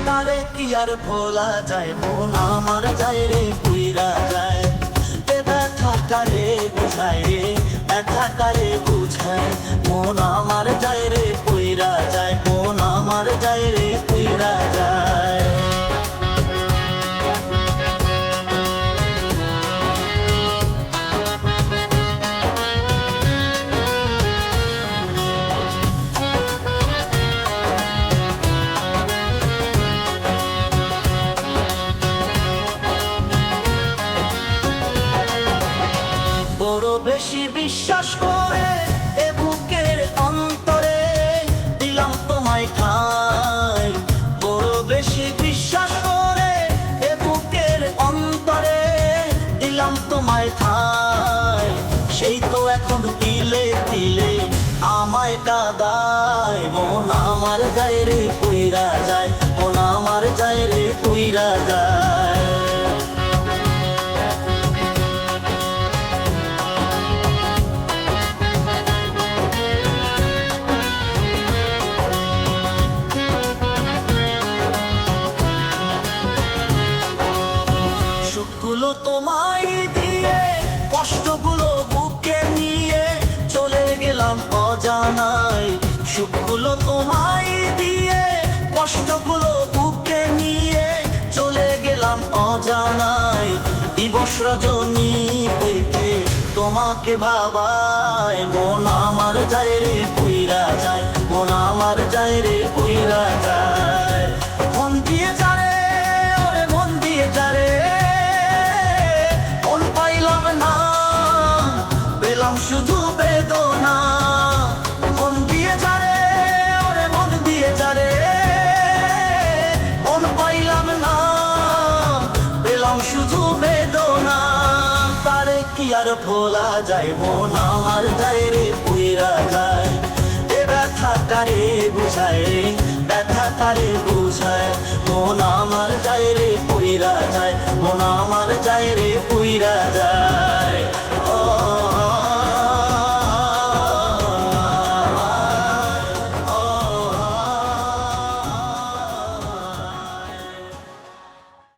তারে কি আর ভোলা যায়, মন আমার যায় রে পুইরা যায়। ব্যথা কারে বুঝায় রে, ব্যথা কারে বুঝায়, মন আমার যায় রে পুইরা যায়, মন আমার যায় রে পুইরা যায়। বড় বেশি বিশ্বাস করে এ বুকের অন্তরে দিলাম তোমায় ঠাঁই। বড় বেশি বিশ্বাস করে এ বুকের অন্তরে দিলাম তোমায় ঠাঁই। সেই তো এখন তিলে তিলে আমায় কাঁদায়, মন আমার যায় রে পুইরা যায়, মন আমার যায় রে পুইরা যায়। সুখগুলো তোমায় দিয়ে, কষ্টগুলো বুকে নিয়ে চলে গেলাম অজানায়। সুখগুলো তোমায় দিয়ে, কষ্টগুলো বুকে নিয়ে চলে গেলাম অজানায়। দিবস রজনী পেতে তোমাকে ভাবায়, মন আমার যায় রে পুইরা যায়, মন আমার যায় রে পুইরা যায়। মন দিয়ে যারে ওরে মন দিয়ে যারে, শুধু বেদনা। মন দিয়ে যারে ওরে মন দিয়ে যারে, মন পাইলাম না, পেলাম শুধু বেদনা। তারে কি আর ভোলা যায়, মন আমার যায় রে পুইরা যায়। এ ব্যথা কারে বুঝায়, ব্যথা কারে বুঝায়, মন আমার যায় রে পুইরা যায়, মন আমার যায় রে পুইরা যায়।